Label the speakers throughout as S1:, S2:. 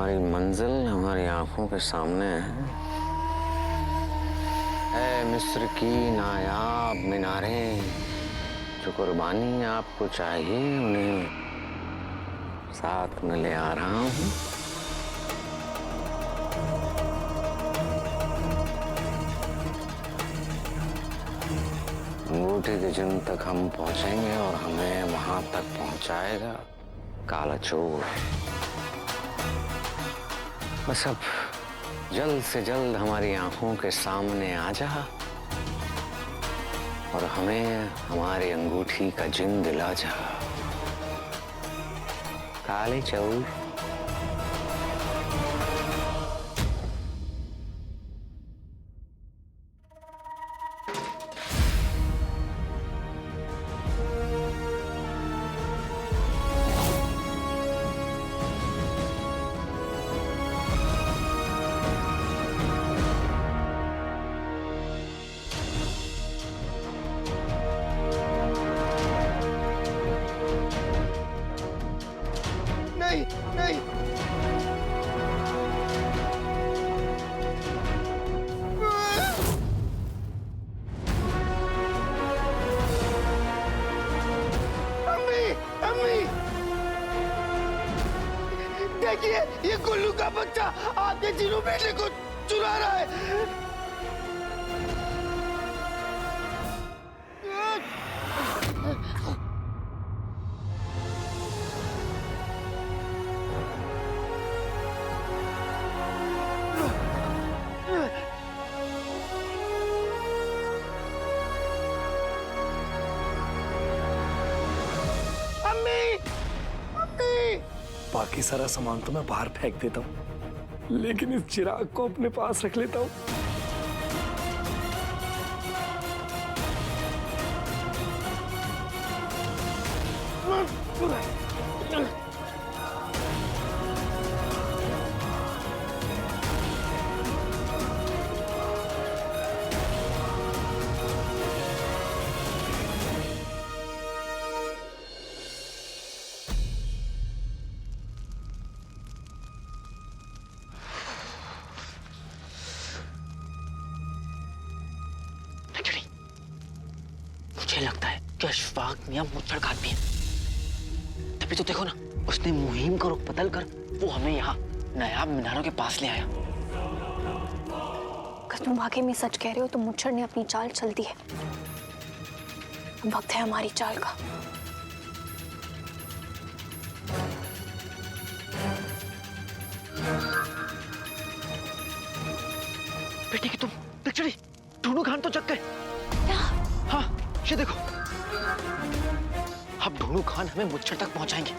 S1: हमारी मंजिल हमारी आंखों के सामने है। मिस्र की नायाब मीनारें, जो कुर्बानी आपको चाहिए उन्हें साथ में ले आ रहा हूँ। अंगूठी के चिन्ह तक हम पहुंचेंगे और हमें वहां तक पहुंचाएगा काला चोर। बस अब जल्द से जल्द हमारी आंखों के सामने आ जा और हमें हमारी अंगूठी का जिन दिला जा काले चोर।
S2: नहीं नहीं, अम्मी अम्मी, देखिए ये गुल्लू का बच्चा आपके जीनू बेटे को चुरा रहा है।
S3: बाकी सारा सामान तो मैं बाहर फेंक देता हूँ, लेकिन इस चिराग को अपने पास रख लेता हूँ।
S4: मुझे लगता है कि अशफाक मियां मुच्छड़ काटती है। तभी तो देखो ना, उसने मुहिम को रुख बदल कर वो हमें यहाँ नायाब मीनारों के पास ले आया।
S5: अगर तुम वाकई में सच कह रहे हो तो मुच्छड़ ने अपनी चाल चल दी है। अब वक्त है हमारी चाल का।
S4: बेटी की तुम पिक्चरी ढूंढू खान तो जग गए।
S5: क्या?
S4: हाँ, ये देखो, अब ढूंढू खान हमें मुच्छड़ तक पहुंचाएंगे।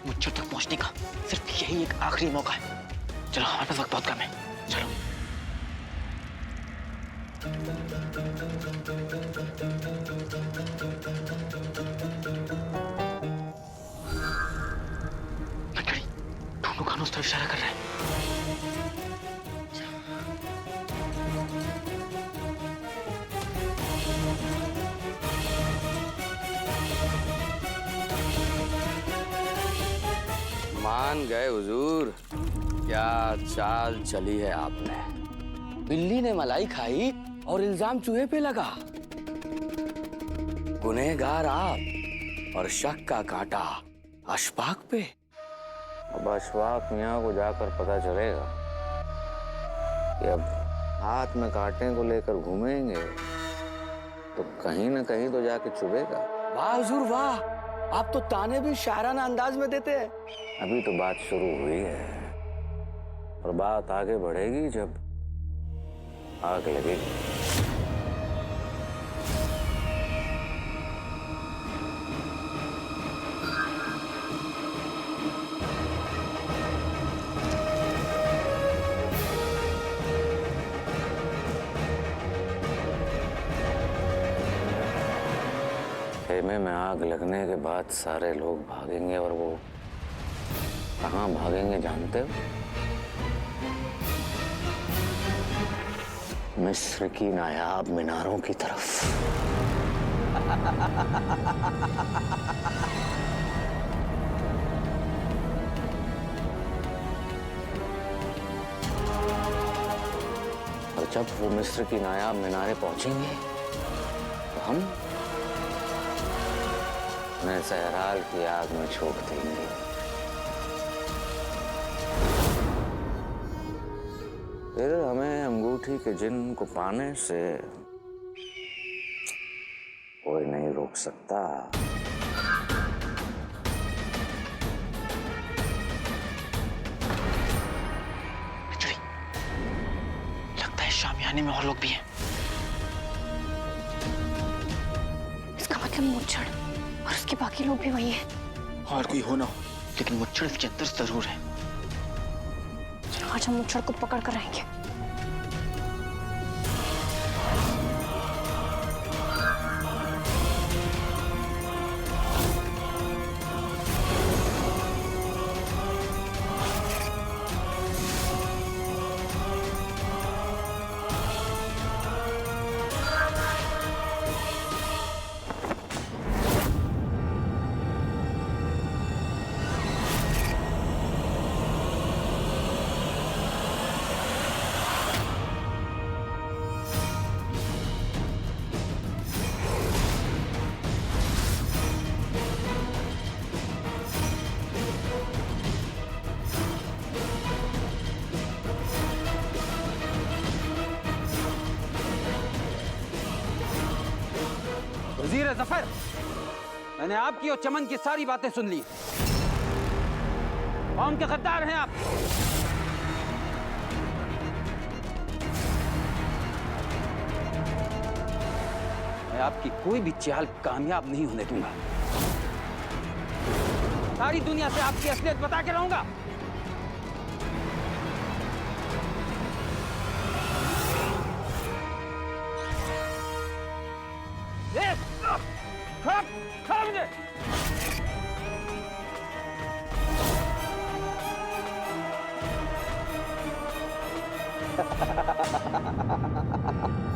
S4: मुच्छड़ तक पहुंचने का सिर्फ यही एक आखिरी मौका है। चलो, हमारे पास वक्त बहुत कम है, चलो। ढूंढू खान उस तरफ इशारा कर रहा है।
S6: मान गए हुजूर, क्या चाल चली है आपने। बिल्ली ने मलाई खाई और इल्जाम चूहे पे लगा। गुनहगार आप और शक का कांटा अशफाक पे।
S1: अब अशफाक मियां को जाकर पता चलेगा कि अब हाथ में कांटे को लेकर घूमेंगे तो कहीं ना कहीं तो जाके चुभेगा।
S6: वाह हुजूर वाह, आप तो ताने भी शायराना अंदाज में देते हैं।
S1: अभी तो बात शुरू हुई है और बात आगे बढ़ेगी जब आग लगेगी। खेमे में आग लगने के बाद सारे लोग भागेंगे और वो कहाँ भागेंगे जानते हो? मिस्र की नायाब मीनारों की तरफ। जब वो मिस्र की नायाब मीनारें पहुंचेंगे तो हम उन्हें सहराल की आग में छोड़ देंगे। फिर हमें अंगूठी के जिन्न को पाने से कोई नहीं रोक सकता।
S4: लगता है शामियाने में और लोग भी हैं।
S5: इसका मतलब मुच्छड़ और उसके बाकी लोग भी वही हैं।
S4: और कोई हो ना हो, लेकिन मुच्छड़ इसके अंदर जरूर है।
S5: चलो आज हम मुच्छड़ को पकड़ कर रहेंगे।
S7: वजीर जफर, मैंने आपकी और चमन की सारी बातें सुन ली। कौन के गद्दार हैं आप? मैं आपकी कोई भी चाल कामयाब नहीं होने दूंगा। सारी दुनिया से आपकी असलियत बता के रहूंगा। मुझे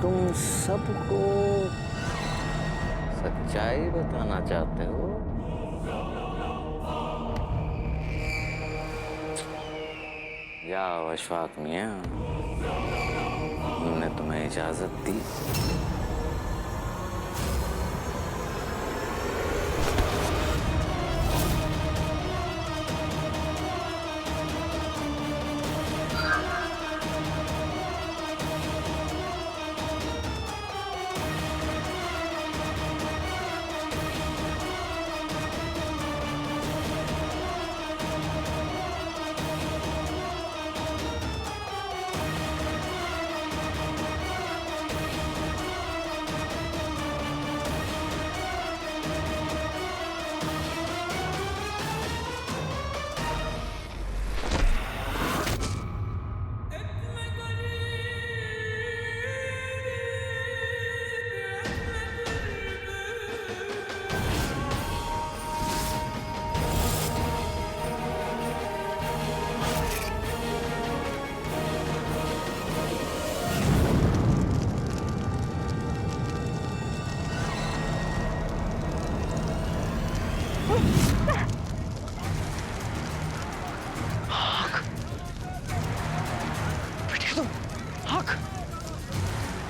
S1: तुम सबको सच्चाई बताना चाहते हो? जाओ अशफाक मियां, हमने तुम्हें इजाजत दी।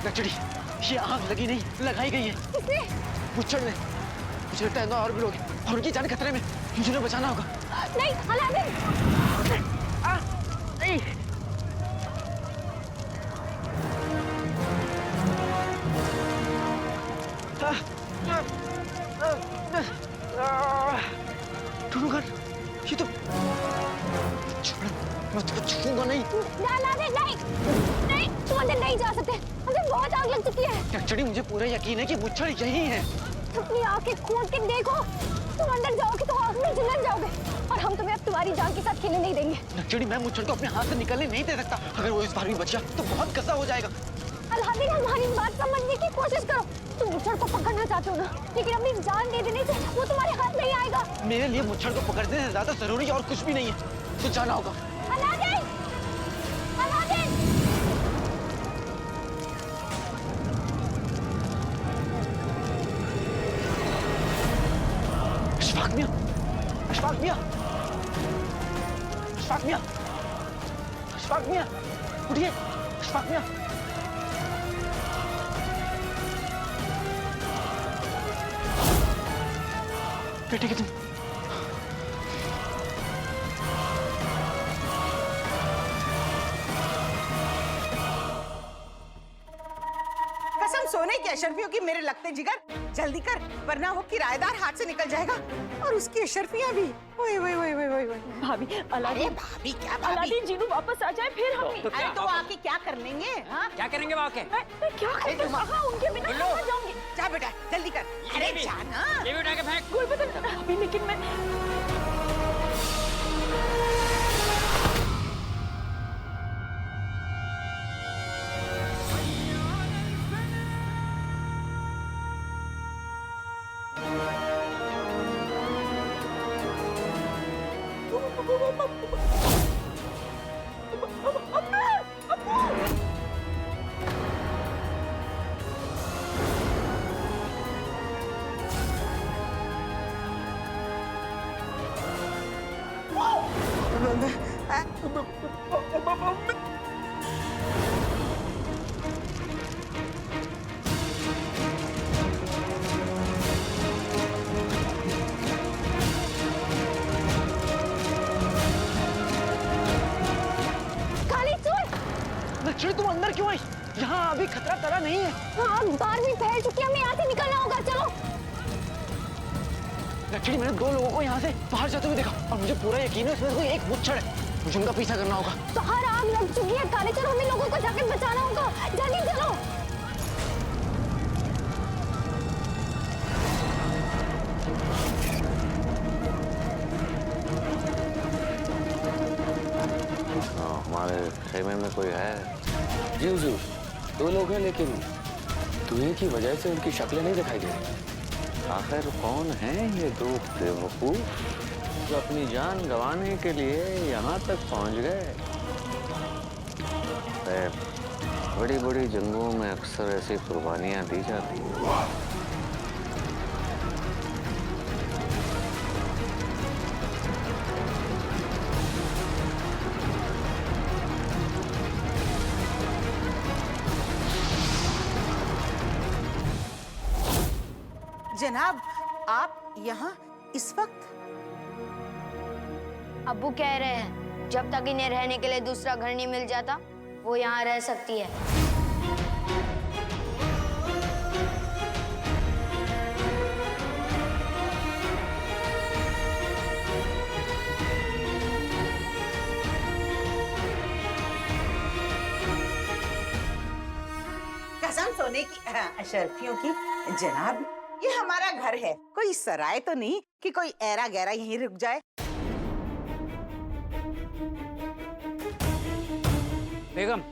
S4: नचड़ी, ये आग लगी नहीं, लगाई गई है।
S5: किसने?
S4: मुच्छड़ ने। मुझे लगता है ना और भी लोग हैं और उनकी जान खतरे में। मुझे उन्हें बचाना होगा।
S5: नहीं, अलादीन!
S4: नहीं। टूनूगढ़, ये तो छोड़, मैं तुझको छूऊंगा नहीं।
S5: अलादीन, नहीं, नहीं, तुम अंदर नहीं जा सकते। अंदर बहुत आग लग चुकी है।
S4: नक्चड़ी, मुझे पूरा यकीन है कि मुच्छड़ यही है।
S5: अपनी आंखें खोल के देखो। तुम अंदर जाओगे तो आग में जलन जाओगे और हम तुम्हें अब तुम्हारी जान के साथ खेलने नहीं देंगे।
S4: नक्चड़ी, मैं मुच्छड़ को अपने हाथ से निकलने नहीं दे सकता। अगर वो इस बार भी बच गया तो बहुत गस्सा हो जाएगा।
S5: अलादीन, हमारी बात समझने की कोशिश करो। तुम मुच्छड़ को पकड़ना चाहते हो ना, लेकिन अपनी जान दे देने से वो तुम्हारे हाथ नहीं आएगा।
S4: मेरे लिए मुच्छड़ को पकड़ने से ज्यादा जरूरी और कुछ भी नहीं है। तो जाना होगा।
S5: अलादीन! अलादीन!
S4: अशफाक मियां! अशफाक मियां! अशफाक मियां! अशफाक मियां! उठिए! अशफाक मियां! बेटे की तुम
S8: कसम सोने की अशर्फियों की मेरे लगते जिगर, जल्दी कर वरना वो किराएदार हाथ से निकल जाएगा और उसकी अशर्फियां भी। ओए ओए ओए ओए ओए ओए।
S5: भाभी
S8: अरे भाभी क्या भाभी?
S5: अलादीन जीनू वापस आ जाए फिर हम
S8: अरे तो आके क्या कर लेंगे? हाँ
S7: क्या करेंगे वहाँ के?
S5: मैं क्या करूं? कहाँ उनके बिना कहाँ जाऊंगी?
S8: जा बेटा जल्दी कर। अरे जाना।
S7: ये भी उठा के फेंक।
S5: कोई पता नहीं भाभी, लेकिन मैं
S4: लक्ष्मी तुम अंदर क्यों आई? यहाँ अभी खतरा टला नहीं है।
S5: हाँ बाहर भी फैल चुकी है, हमें यहाँ से निकलना होगा। चलो
S4: लक्ष्मी, मैंने 2 लोगों को यहाँ से बाहर जाते हुए देखा और मुझे पूरा यकीन है इसमें से कोई एक मुच्छड़ है। मुझे उनका पीछा करना होगा।
S5: बाहर आग लग चुकी है काले, चलो हमें लोगों को जाकर बचाना होगा। जल्दी चलो।
S1: हमारे खेमे में कोई है?
S6: जी हुजूर, 2 लोग हैं लेकिन धुएं की वजह से उनकी शक्लें नहीं दिखाई दे रही।
S1: आखिर कौन है ये 2 बेवकूफ जो अपनी जान गंवाने के लिए यहाँ तक पहुँच गए? बड़ी बड़ी जंगों में अक्सर ऐसी कुर्बानियाँ दी जाती हैं।
S8: जनाब आप यहाँ इस वक्त?
S9: अब्बू कह रहे हैं जब तक इन्हें रहने के लिए दूसरा घर नहीं मिल जाता वो यहाँ रह सकती है।
S8: कसम सोने की अशर्फियों की। जनाब ये हमारा घर है, कोई सराय तो नहीं कि कोई ऐरा गैरा यहीं रुक जाए।
S7: बेगम,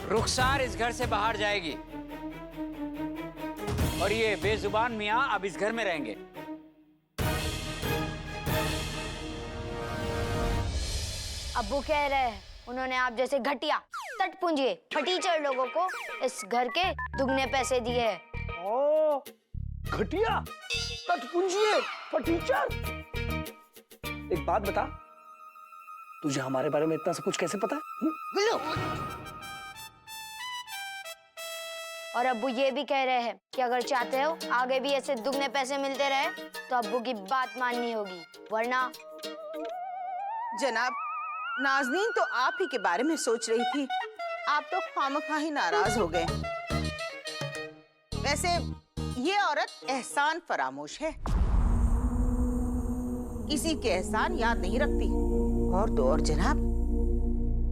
S7: रुखसार इस घर से बाहर जाएगी और ये बेजुबान मियाँ अब इस घर में रहेंगे।
S9: अब्बू कह रहे हैं उन्होंने आप जैसे घटिया तटपुंजिए फटीचर लोगों को इस घर के दुगने पैसे दिए हैं।
S3: ओ, घटिया तटपुंजिए फटीचर। एक बात बता, तुझे हमारे बारे में इतना सब कुछ कैसे पता है?
S8: गुल्लू
S9: और अब्बू ये भी कह रहे हैं कि अगर चाहते हो आगे भी ऐसे दुगने पैसे मिलते रहे तो अब्बू की बात माननी होगी, वरना।
S8: जनाब नाज़नीन तो आप ही के बारे में सोच रही थी, आप तो खामखा ही नाराज हो गए। वैसे ये औरत एहसान फरामोश है, किसी के एहसान याद नहीं रखती। और तो और जनाब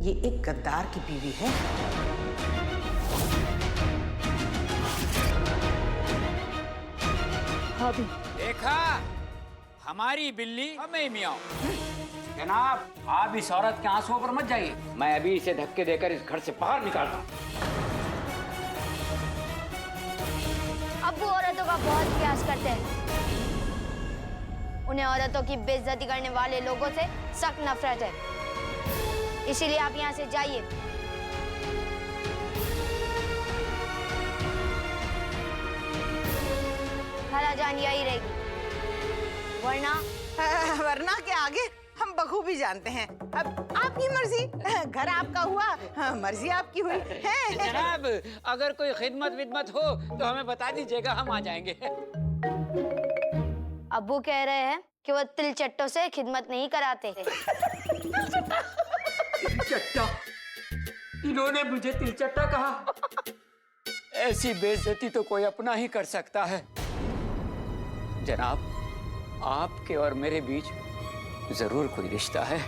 S8: ये एक गद्दार की बीवी है।
S5: भाभी
S7: देखा, हमारी बिल्ली हमें मियाँ। जनाब आप इस औरत के आंसुओं पर मत जाइए, मैं अभी इसे धक्के देकर इस घर से बाहर निकालता हूँ।
S9: अब्बू औरतों का बहुत प्रयास करते हैं, उन्हें औरतों की बेइज्जती करने वाले लोगों से सख्त नफरत है, इसीलिए आप यहाँ से जाइए। खाला जान यही रहेगी,
S8: वरना के आगे हम बखूबी जानते हैं। अब आपकी मर्जी, घर आपका हुआ, मर्जी आपकी हुई है।
S7: जनाब अगर कोई खिदमत विदमत हो तो हमें बता दीजिएगा, हम आ जाएंगे।
S9: अब्बू कह रहे हैं कि वो तिलचट्टों से खिदमत नहीं कराते।
S7: तिलचट्टा? इन्होंने मुझे तिलचट्टा कहा? ऐसी बेइज्जती तो कोई अपना ही कर सकता है। जनाब, आपके और मेरे बीच जरूर कोई रिश्ता है।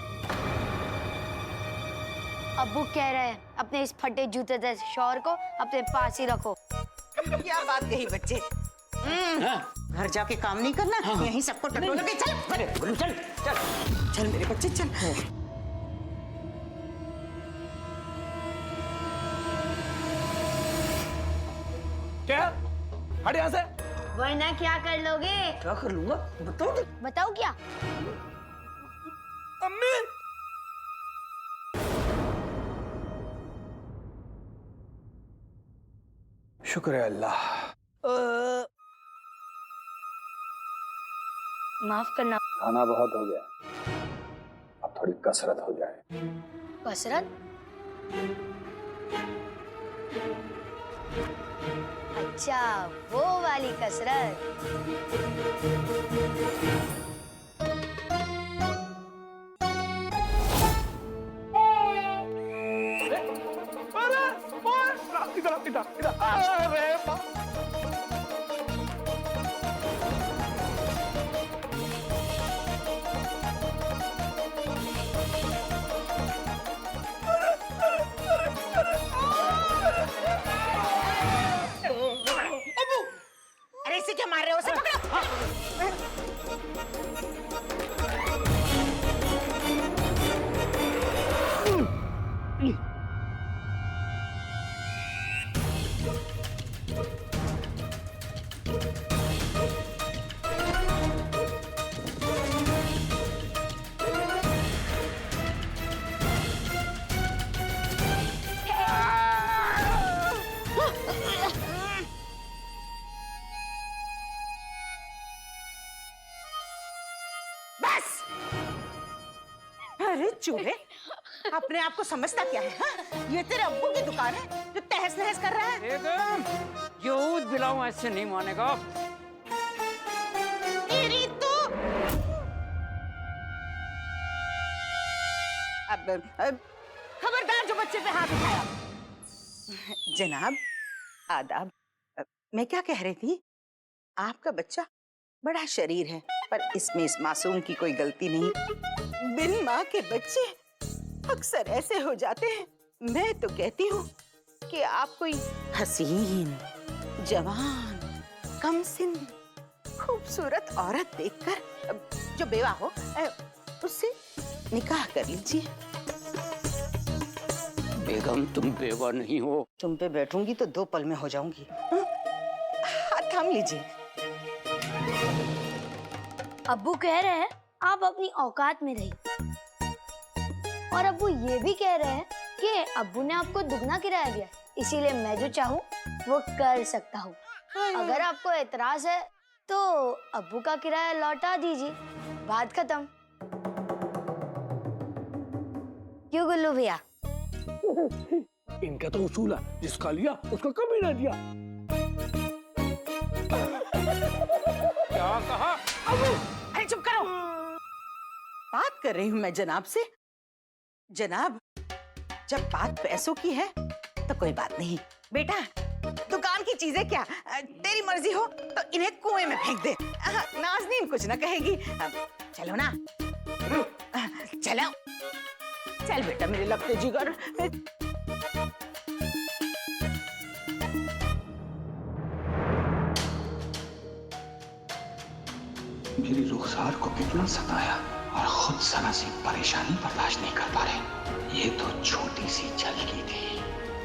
S9: अब्बू कह रहे हैं अपने इस फटे जूते जैसे शौहर को अपने पास ही रखो।
S8: क्या बात कही बच्चे। घर जाके काम नहीं करना, यहीं सबको टटोल के चल।
S7: अरे गुल्लू चल चल
S8: चल मेरे बच्चे चल।
S3: क्या? हट यहाँ से।
S9: वरना क्या कर लोगे?
S3: क्या कर लूंगा बताओ।
S9: बताओ क्या?
S3: अम्मी। शुक्र है अल्लाह।
S9: माफ करना।
S3: खाना बहुत हो गया, अब थोड़ी कसरत हो जाए।
S9: कसरत? अच्छा, वो वाली कसरत।
S3: इधर अरे
S8: अरे इसे क्या मार रहे हो? उसे पकड़ो। बस। अरे चूहे, अपने आप को समझता क्या है? हाँ? ये तेरे अब्बू की दुकान है जो तहस नहस कर रहा है।
S7: बेगम, यहूद बिलाऊं ऐसे नहीं मानेगा।
S8: मेरी तो अब खबरदार जो बच्चे पे हाथ उठाया। जनाब आदाब। मैं क्या कह रही थी, आपका बच्चा बड़ा शरीर है पर इसमें इस मासूम की कोई गलती नहीं। बिन माँ के बच्चे अक्सर ऐसे हो जाते हैं। मैं तो कहती हूँ कि आप कोई हसीन, जवान, कमसिन, खूबसूरत औरत देखकर जो बेवा हो उससे निकाह कर लीजिए।
S7: बेगम, तुम बेवा नहीं हो।
S8: तुम पे बैठूंगी तो 2 पल में हो जाऊंगी। हाथ थाम लीजिए।
S9: अब्बू कह रहे हैं आप अपनी औकात में रहिए, और अब्बू ये भी कह रहे हैं कि अब्बू ने आपको दुगना किराया दिया, इसीलिए मैं जो चाहूँ वो कर सकता हूँ। अगर आपको एतराज है तो अब्बू का किराया लौटा दीजिए, बात खत्म। क्यों गुल्लू भैया?
S3: इनका तो उसूल है, जिसका लिया उसको कभी ना दिया।
S7: क्या कहा?
S8: अरे चुप करो, बात कर रही हूँ मैं जनाब से। जनाब, जब बात पैसों की है तो कोई बात नहीं। बेटा, दुकान की चीजें क्या तेरी मर्जी हो तो इन्हें कुएं में फेंक दे। नाज़नीन कुछ ना कहेगी। चलो ना, चलो चल बेटा मेरे लगते जिगर।
S10: मेरी रुखसार को कितना सताया और खुद जरा सी परेशानी बर्दाश्त नहीं कर पा रहे। ये तो छोटी सी झलकी थी,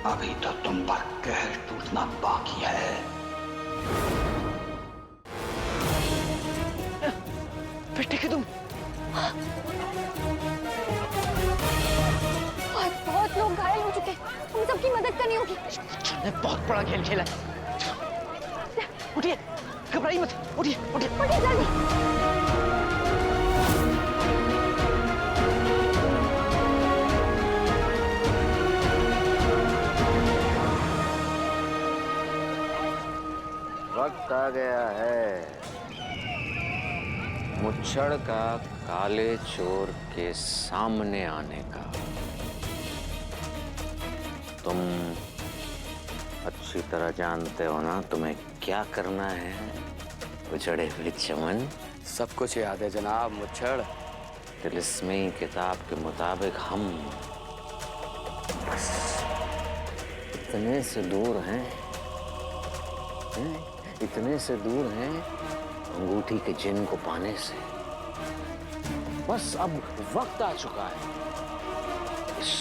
S10: अभी तो तुम पर कहर टूटना बाकी है।
S4: बेटे के तुम
S5: बहुत लोग घायल हो चुके, हम सबकी मदद करनी होगी।
S4: ने बहुत बड़ा खेल खेला। उठिए, घबराइए मत, उठिए उठिए
S5: उठिए जल्दी।
S1: वक्त आ गया है मुच्छड़ का काले चोर के सामने आने का। तुम अच्छी तरह जानते हो ना तुम्हें क्या करना है, उजड़े हुए चमन।
S6: सब कुछ याद है जनाब मुच्छड़।
S1: तिलिस्मी किताब के मुताबिक हम बस इतने से दूर हैं, इतने से दूर हैं अंगूठी के जिन को पाने से। बस अब वक्त आ चुका है इस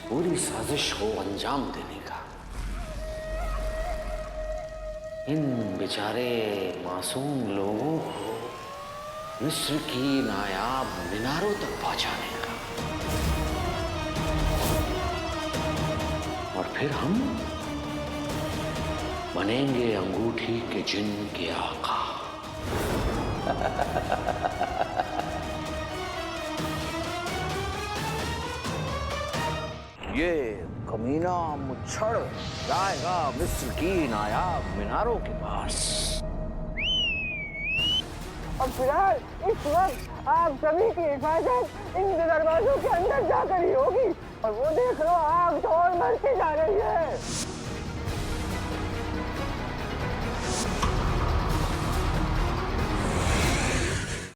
S1: पूरी साजिश को अंजाम देने का। इन बेचारे मासूम लोगों को मिस्र की नायाब मीनारों तक पहुंचाने का। और फिर हम बनेंगे अंगूठी के जिन के आका। ये कमीना मुच्छड़ जाएगा मिस्र की नायाब मीनारों के पास।
S2: अब फिलहाल इस वक्त आप सभी की हिफाजत इन दरवाजों के अंदर जाकर ही होगी। और वो देख लो, आग तो और बढ़ती जा रही है।